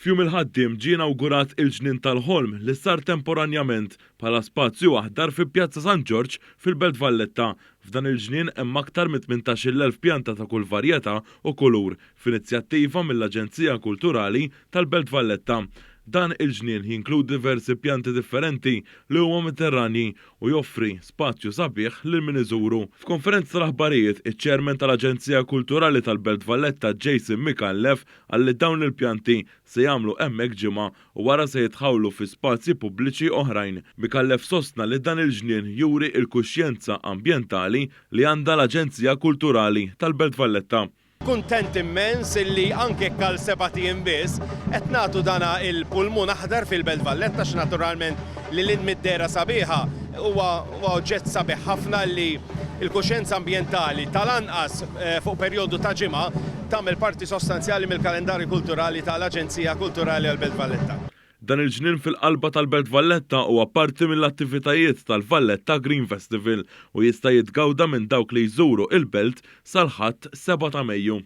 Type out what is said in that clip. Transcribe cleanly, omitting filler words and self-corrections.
F'jum il-ħaddiem ġie inawgurat il-ġnien tal-ħolm li sar temporanjament bħala spazju aħdar fi Pjazza San George fil-Belt Valletta. F'dan il-ġnien hemm aktar minn 18,000 pjanta ta' kull varjetà u kulur f'inizjattiva mill-Aġenzija Kulturali tal-Belt Valletta. Dan il-ġnien jinkludi diversi pjanti differenti li huma mediterranji u joffri spazju sabiħ lil min iżuru. F'konferenza tal-aħbarijiet, iċ-ċermen tal-Aġenzija Kulturali tal-Belt Valletta Jason Mikallef qal li dawn il-pjanti se jagħmlu hemmhekk ġimgħa u wara se jitħawlu fi spazji pubbliċi oħrajn. Mikallef sostna li dan il-ġnien juri l-kuxjenza ambjentali li għandha l-Aġenzija Kulturali tal-Belt Valletta. Kuntent immens illi anke kal 7 tiem biss qed nagħtu dana il-pulmun aħdar fil-Belt Valletta x'naturalment li l-middera sabiħa huwa oġġett sabiħ ħafna li l-kuxjenza ambjentali tal-anqas fuq perjodu ta' ġimgħa tagħmel parti sostanzjali mill-kalendarju kulturali tal-Aġenzija Kulturali għall-Belt Valletta. Dan il-ġnien fil-qalba tal-Belt Valletta huwa parti mill-attivitajiet tal-Valletta Green Festival u jista' jitgawda minn dawk li jżuru il-belt sal-ħadd 7 ta' Mejju.